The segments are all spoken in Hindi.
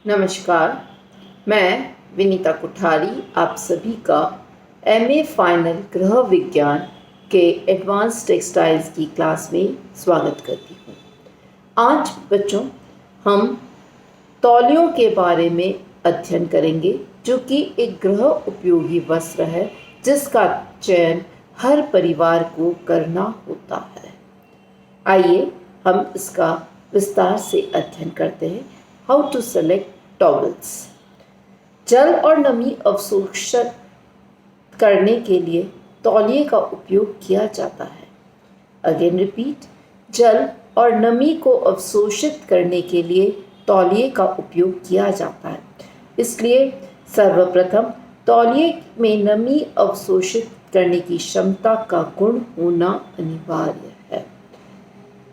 नमस्कार। मैं विनीता कुठारी आप सभी का एमए फाइनल गृह विज्ञान के एडवांस टेक्सटाइल्स की क्लास में स्वागत करती हूँ। आज बच्चों हम तौलियों के बारे में अध्ययन करेंगे, जो कि एक गृह उपयोगी वस्त्र है जिसका चयन हर परिवार को करना होता है। आइए हम इसका विस्तार से अध्ययन करते हैं। How to select towels. जल और नमी अवशोषित करने के लिए तौलिए का उपयोग किया जाता है। अगेन रिपीट, जल और नमी को अवशोषित करने के लिए तौलिए का उपयोग किया जाता है। इसलिए सर्वप्रथम तौलिए में नमी अवशोषित करने की क्षमता का गुण होना अनिवार्य है।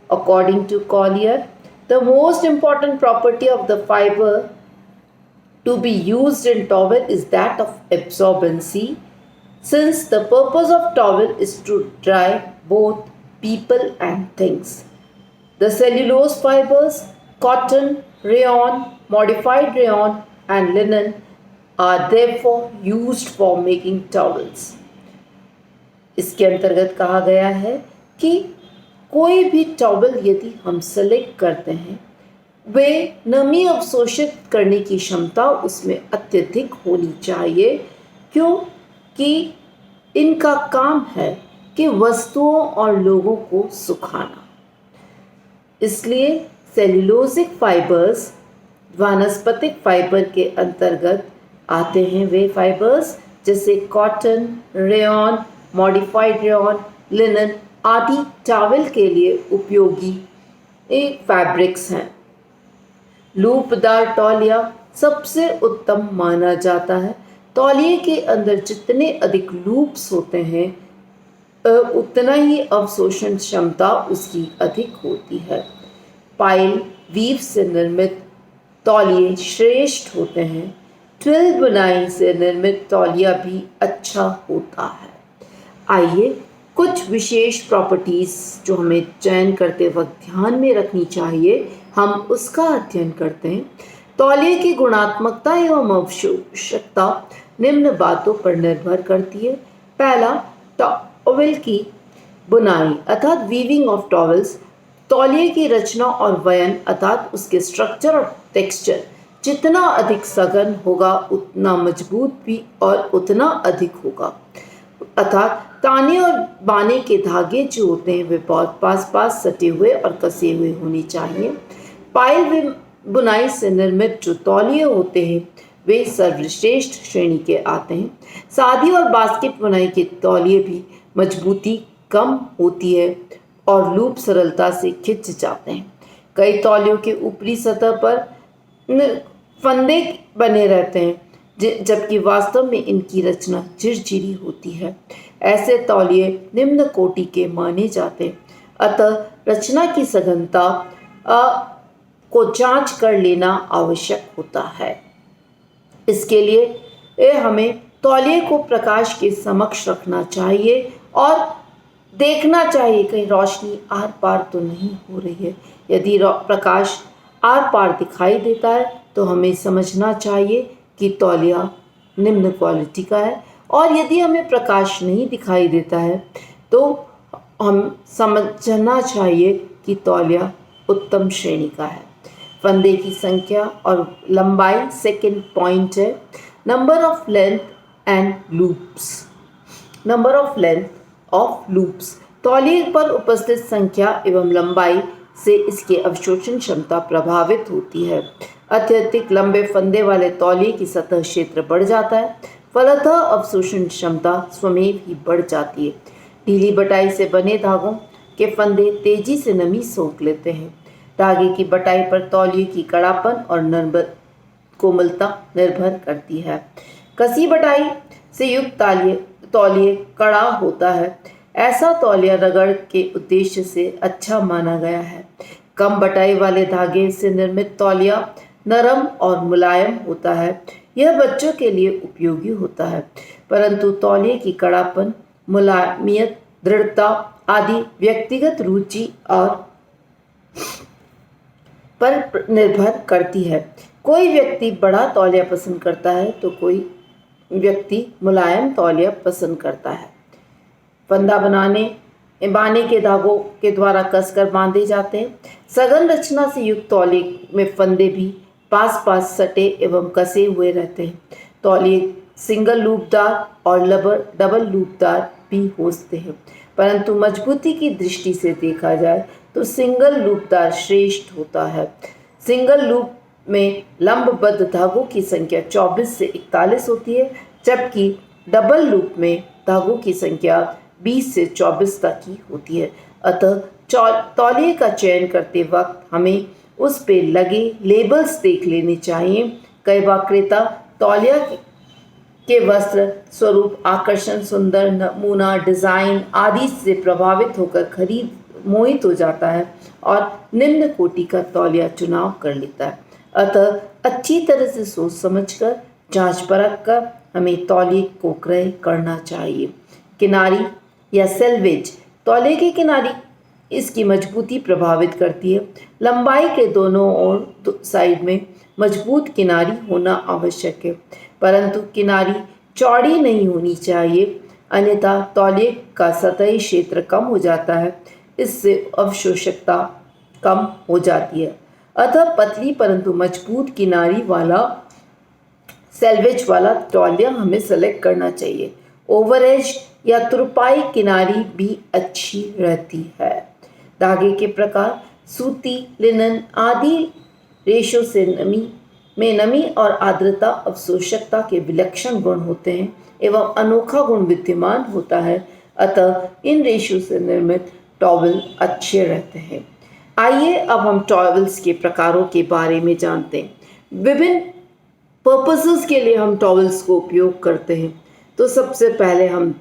According to Collier, the most important property of the fiber to be used in towel is that of absorbency, since the purpose of towel is to dry both people and things. The cellulose fibers, cotton, rayon, modified rayon, and linen are therefore used for making towels. इसके अंतर्गत कहा गया है कि कोई भी टॉवल यदि हम सेलेक्ट करते हैं, वे नमी अवशोषित करने की क्षमता उसमें अत्यधिक होनी चाहिए, क्योंकि इनका काम है कि वस्तुओं और लोगों को सुखाना। इसलिए सेल्यूलोजिक फाइबर्स वानस्पतिक फाइबर के अंतर्गत आते हैं। वे फाइबर्स जैसे cotton, rayon, modified rayon, linen आदि टॉवल के लिए उपयोगी फैब्रिक्स हैं। लूपदार तौलिया सबसे उत्तम माना जाता है। तौलिए के अंदर जितने अधिक लूप्स होते हैं, उतना ही अवशोषण क्षमता उसकी अधिक होती है। पाइल वीव से निर्मित तौलिए श्रेष्ठ होते हैं। ट्विल बुनाई से निर्मित तौलिया भी अच्छा होता है। आइए कुछ विशेष प्रॉपर्टीज़ जो हमें चयन करते वक्त ध्यान में रखनी चाहिए, हम उसका अध्ययन करते हैं। तौलिए की गुणात्मकता एवं आवश्यकता निम्न बातों पर निर्भर करती है। पहला, टॉवल की बुनाई अर्थात वीविंग ऑफ टॉवल्स। तौलिए की रचना और वयन अर्थात उसके स्ट्रक्चर और टेक्सचर जितना अधिक सघन होगा उतना मजबूत भी और उतना अधिक होगा। अर्थात ताने और बाने के धागे जो होते हैं वे बहुत पास सटे हुए और कसे हुए होने चाहिए। पाइल बुनाई से निर्मित जो तौलिए होते हैं वे सर्वश्रेष्ठ श्रेणी के आते हैं। सादी और बास्केट बुनाई के तौलिए भी मजबूती कम होती है और लूप सरलता से खिंच जाते हैं। कई तौलियों के ऊपरी सतह पर फंदे बने रहते हैं, जबकि वास्तव में इनकी रचना झिरझिरी होती है। ऐसे तौलिए निम्न कोटि के माने जाते हैं। अतः रचना की सघनता को जांच कर लेना आवश्यक होता है। इसके लिए हमें तौलिए को प्रकाश के समक्ष रखना चाहिए और देखना चाहिए कहीं रोशनी आर पार तो नहीं हो रही है। यदि प्रकाश आर पार दिखाई देता है तो हमें समझना चाहिए कि तौलिया निम्न क्वालिटी का है, और यदि हमें प्रकाश नहीं दिखाई देता है तो हम समझना चाहिए कि तौलिया उत्तम श्रेणी का है। फंदे की संख्या और लंबाई सेकंड पॉइंट है। Number of length and loops. Number of length of loops तौलिए पर उपस्थित संख्या एवं लंबाई से इसके अवशोषण क्षमता प्रभावित होती है। अत्यधिक लंबे फंदे वाले तौलिए की सतह क्षेत्र बढ़ जाता है, फलतः अवशोषण क्षमता स्वमेव ही बढ़ जाती है। ढीली बटाई से बने धागों के फंदे तेजी से नमी सोख लेते हैं। धागे की बटाई पर तौलिए की कड़ापन और कोमलता निर्भर करती है। कसी बटाई से युक्त तौलिए कड़ा होता है। ऐसा तौलिया रगड़ के उद्देश्य से अच्छा माना गया है। कम बटाई वाले धागे से निर्मित तौलिया नरम और मुलायम होता है। यह बच्चों के लिए उपयोगी होता है, परंतु तौलिए की कड़ापन, मुलायमियत, दृढ़ता आदि व्यक्तिगत रुचि और पर निर्भर करती है। कोई व्यक्ति बड़ा तौलिया पसंद करता है तो कोई व्यक्ति मुलायम तौलिया पसंद करता है। फंदा बाने के धागों के द्वारा कसकर बांधे जाते हैं। सघन रचना से युक्त तौलिए में फंदे भी पास पास सटे एवं कसे हुए रहते हैं। तौलिए सिंगल लूपदार और डबल लूपदार भी होते हैं, परंतु मजबूती की दृष्टि से देखा जाए तो सिंगल लूपदार श्रेष्ठ होता है। सिंगल लूप में लंबबद्ध धागों की संख्या 24 से 41 होती है, जबकि डबल लूप में धागों की संख्या 20 से 24 तक की होती है। अतः तौलिए का चयन करते वक्त हमें उस पे लगे लेबल्स देख लेने चाहिए। कई बार क्रेता तौलिया के वस्त्र स्वरूप, आकर्षण, सुंदर नमूना, डिजाइन आदि से प्रभावित होकर खरीद मोहित हो जाता है और निम्न कोटि का तौलिया चुनाव कर लेता है। अतः अच्छी तरह से सोच समझकर, जांच परख कर हमें तौलिए को क्रय करना चाहिए। किनारी या सेल्वेज तौलिए की किनारी इसकी मजबूती प्रभावित करती है। लंबाई के दोनों ओर साइड में मजबूत किनारी होना आवश्यक है, परंतु किनारी चौड़ी नहीं होनी चाहिए, अन्यथा तौलिए का सतही क्षेत्र कम हो जाता है। इससे अवशोषकता कम हो जाती है। अतः पतली परंतु मजबूत किनारी वाला सेल्वेज वाला तौलिया हमें सेलेक्ट करना चाहिए। ओवरएज या तुरपाई किनारी भी अच्छी रहती है। धागे के प्रकार, सूती, लिनन आदि रेशों से नमी और आर्द्रता अवशोषकता के विलक्षण गुण होते हैं एवं अनोखा गुण विद्यमान होता है। अतः इन रेशों से निर्मित टॉवल अच्छे रहते हैं। आइए अब हम टॉवल्स के प्रकारों के बारे में जानते हैं। विभिन्न पर्पसेस के लिए हम टॉवल्स को उपयोग करते हैं। तो सबसे पहले हम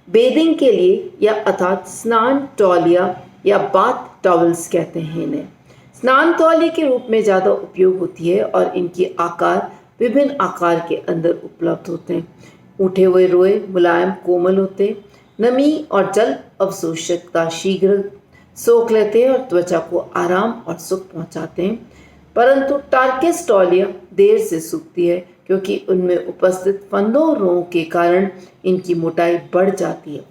बेदिंग के लिए या अर्थात स्नान तौलिया या बाथ टॉवल्स कहते हैं इन्हें। स्नान तौलिए के रूप में ज़्यादा उपयोग होती है और इनके आकार विभिन्न आकार के अंदर उपलब्ध होते हैं। उठे हुए रोए मुलायम कोमल होते हैं, नमी और जल अवशोषकता शीघ्र सोख लेते हैं और त्वचा को आराम और सुख पहुंचाते हैं। परंतु टार्किस तौलिया देर से सूखती है क्योंकि उनमें उपस्थित फंदों रों के कारण इनकी मोटाई बढ़ जाती है।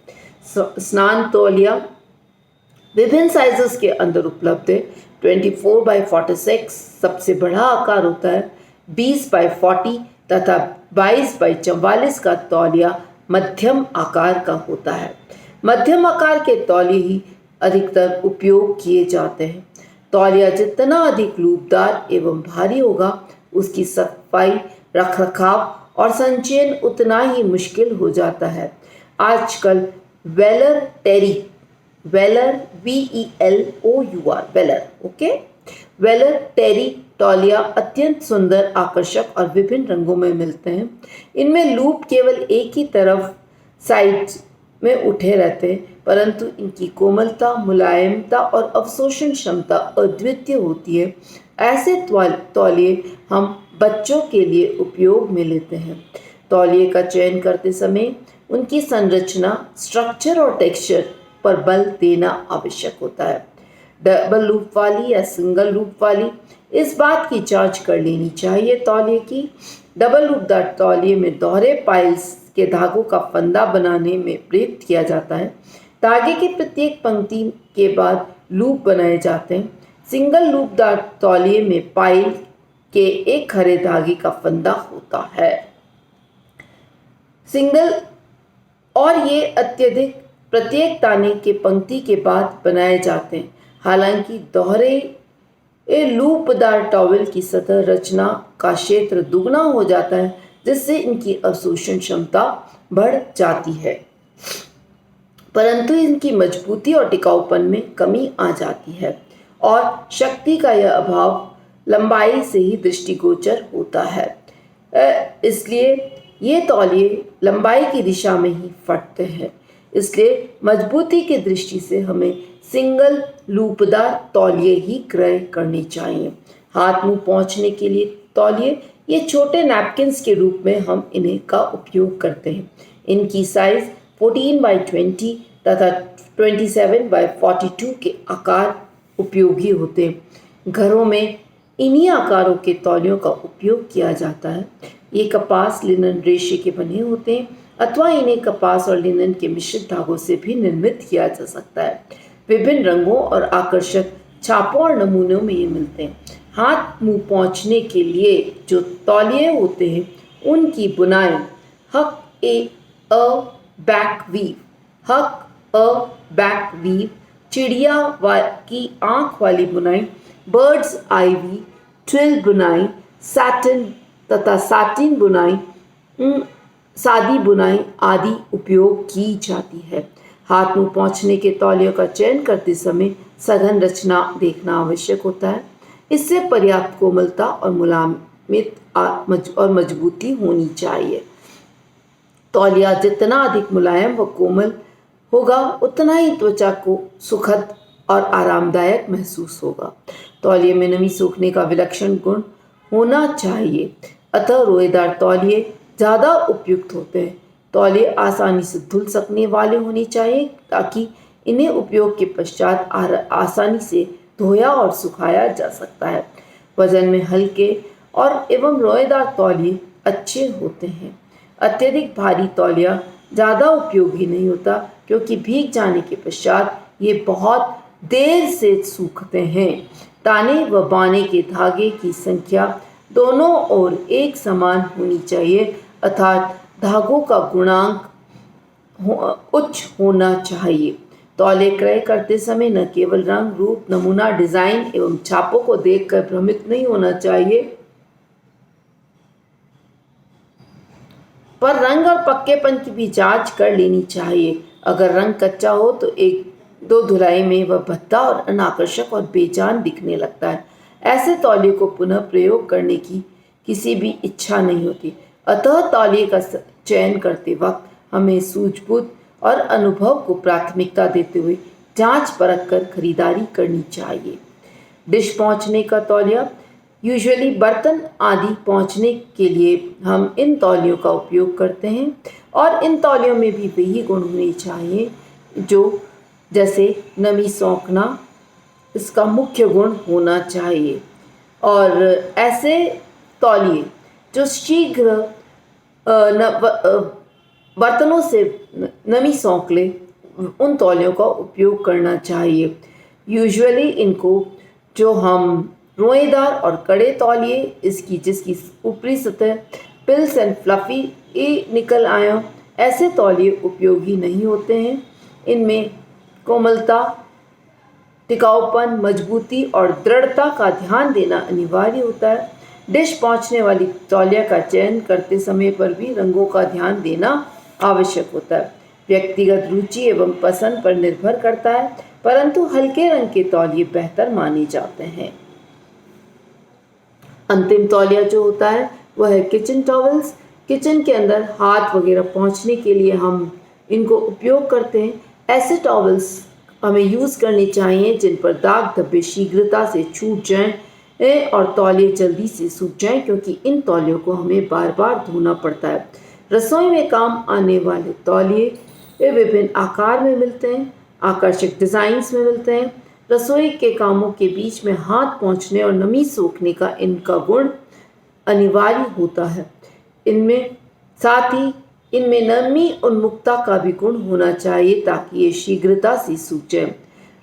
स्नान तौलिया विभिन्न साइजेस के अंदर उपलब्ध है। 24x46 सबसे बड़ा आकार होता है। 20x40 तथा 22x44 का तौलिया मध्यम आकार का होता है। मध्यम आकार के तौलिए ही अधिकतर उपयोग किए जाते हैं। तौलिया जितना अधिक लूपदार एवं भारी होगा, उसकी सफाई, रखरखाव और संचयन उतना ही मुश्किल हो जाता है। आजकल वेलर टेरी तौलिया अत्यंत सुंदर, आकर्षक और विभिन्न रंगों में मिलते हैं। इनमें लूप केवल एक ही तरफ साइड में उठे रहते हैं, परंतु इनकी कोमलता, मुलायमता और अवशोषण क्षमता अद्वितीय होती है। ऐसे तौलिए हम बच्चों के लिए उपयोग में लेते हैं। तौलिए का चयन करते समय उनकी संरचना, स्ट्रक्चर और टेक्सचर पर बल देना आवश्यक होता है। डबल लूप वाली या सिंगल लूप वाली, इस बात की जांच कर लेनी चाहिए तौलिए की। डबल लूपदार तौलिए में दोहरे पाइल्स के धागों का फंदा बनाने में प्रयुक्त किया जाता है। धागे की प्रत्येक पंक्ति के बाद लूप बनाए जाते हैं। सिंगल लूपदार तौलिए में पाइल के एक हरे धागे का फंदा होता है। सिंगल और ये अत्यधिक प्रत्येक ताने के पंक्ति के बाद बनाए जाते हैं। हालांकि दोहरे लूपदार टॉवल की सतह रचना का क्षेत्र दुगना हो जाता है, जिससे इनकी अवशोषण क्षमता बढ़ जाती है, परंतु इनकी मजबूती और टिकाऊपन में कमी आ जाती है और शक्ति का यह अभाव लंबाई से ही दृष्टिगोचर होता है। इसलिए ये तौलिए लंबाई की दिशा में ही फटते हैं। इसलिए मजबूती की दृष्टि से हमें सिंगल लूपदार तौलिए ही क्रय करने चाहिए। हाथ मुंह पोंछने के लिए तौलिए, ये छोटे नैपकिन्स के रूप में हम इन्हें का उपयोग करते हैं। इनकी साइज 14x20 तथा 27x42 के आकार उपयोगी होते हैं। घरों में इन्हीं आकारों के तौलियों का उपयोग किया जाता है। ये कपास लिनन रेशे के बने होते हैं अथवा इन्हें कपास और लिनन के मिश्रित धागों से भी निर्मित किया जा सकता है। विभिन्न रंगों और आकर्षक छापों और नमूनों में ये मिलते हैं। हाथ मुंह पोंछने के लिए जो तौलिए होते हैं उनकी बुनाई हक अ बैक वीव, चिड़िया की आंख वाली बुनाई, बर्ड्स आई वी, ट्विल बुनाई, सैटिन बुनाई, सादी बुनाई आदि उपयोग की जाती है। हाथ मुंह पोंछने के तौलियों का चयन करते समय सघन रचना देखना आवश्यक होता है। इससे पर्याप्त कोमलता और मुलायमित और मजबूती होनी चाहिए। तौलिया जितना अधिक मुलायम व कोमल होगा उतना ही त्वचा को सुखद और आरामदायक महसूस होगा। तौलिए में नमी सोखने का विलक्षण गुण होना चाहिए, अतः रोएदार तौलिए ज़्यादा उपयुक्त होते हैं। तौलिए आसानी से धुल सकने वाले होने चाहिए ताकि इन्हें उपयोग के पश्चात आसानी से धोया और सुखाया जा सकता है। वजन में हल्के और एवं रोएदार तौलिए अच्छे होते हैं। अत्यधिक भारी तौलिया ज़्यादा उपयोगी नहीं होता क्योंकि भीग जाने के पश्चात ये बहुत देर से सूखते हैं। ताने व बाने के धागे की संख्या दोनों ओर एक समान होनी चाहिए, अर्थात धागों का गुणांक उच्च होना चाहिए। तौले क्रय करते समय न केवल रंग, रूप, नमूना, डिजाइन एवं छापों को देखकर भ्रमित नहीं होना चाहिए, पर रंग और पक्केपन की भी जांच कर लेनी चाहिए। अगर रंग कच्चा हो तो एक दो धुलाई में वह भद्दा और अनाकर्षक और बेजान दिखने लगता है। ऐसे तौलिए को पुनः प्रयोग करने की किसी भी इच्छा नहीं होती। अतः तौलिए का चयन करते वक्त हमें सूझबूझ और अनुभव को प्राथमिकता देते हुए जांच परख कर खरीदारी करनी चाहिए। डिश पोंछने का तौलिया, यूजुअली बर्तन आदि पोंछने के लिए हम इन तौलियों का उपयोग करते हैं और इन तौलियों में भी वही गुण होने चाहिए जो जैसे नमी सोखना इसका मुख्य गुण होना चाहिए। और ऐसे तौलिए जो शीघ्र बर्तनों से नमी सोख ले उन तौलियों का उपयोग करना चाहिए। यूजुअली इनको जो हम रोएदार और कड़े तौलिए जिसकी ऊपरी सतह पिल्स एंड फ्लफी निकल आया, ऐसे तौलिए उपयोगी नहीं होते हैं। इनमें कोमलता, टिकाऊपन, मजबूती और दृढ़ता का ध्यान देना अनिवार्य होता है। डिश पोंछने वाली तौलिया का चयन करते समय पर भी रंगों का ध्यान देना आवश्यक होता है। व्यक्तिगत रुचि एवं पसंद पर निर्भर करता है, परंतु हल्के रंग के तौलिए बेहतर माने जाते हैं। अंतिम तौलिया जो होता है वह है किचन टॉवल्स। किचन के अंदर हाथ वगैरह पोंछने के लिए हम इनको उपयोग करते हैं। ऐसे टॉवल्स हमें यूज़ करने चाहिए जिन पर दाग धब्बे शीघ्रता से छूट जाएं और तौलिए जल्दी से सूख जाएं, क्योंकि इन तौलियों को हमें बार बार धोना पड़ता है। रसोई में काम आने वाले तौलिए विभिन्न आकार में मिलते हैं, आकर्षक डिज़ाइंस में मिलते हैं। रसोई के कामों के बीच में हाथ पोंछने और नमी सोखने का इनका गुण अनिवार्य होता है। साथ ही इनमें नमी उन्मुखता का भी गुण होना चाहिए ताकि ये शीघ्रता से सूख जाए।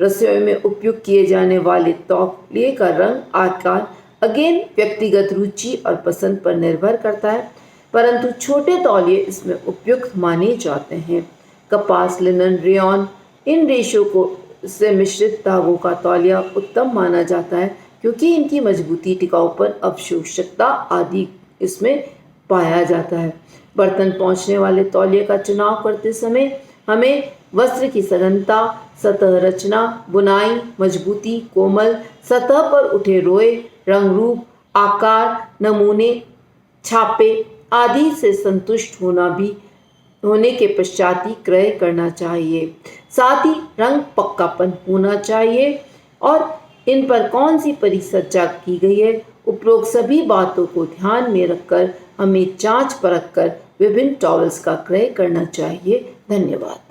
रसोई में उपयोग किए जाने वाले तौलिए का रंग, आकार अगेन व्यक्तिगत रुचि और पसंद पर निर्भर करता है, परंतु छोटे तौलिए इसमें उपयुक्त माने जाते हैं। कपास, लिनन, रेयॉन इन रेशों को से मिश्रित धागों का तौलिया उत्तम माना जाता है क्योंकि इनकी मजबूती, टिकाऊपन, अवशोषकता आदि इसमें पाया जाता है। बर्तन पोंछने वाले तौलिए का चुनाव करते समय हमें वस्त्र की सघनता, सतह रचना, बुनाई, मजबूती, कोमल सतह पर उठे रोए, रंग रूप, आकार, नमूने, छापे आदि से संतुष्ट होने के पश्चात ही क्रय करना चाहिए। साथ ही रंग पक्कापन होना चाहिए और इन पर कौन सी परिसज्जा की गई है। उपरोक्त सभी बातों को ध्यान में रखकर हमें जांच परख कर विभिन्न टॉवल्स का क्रय करना चाहिए। धन्यवाद।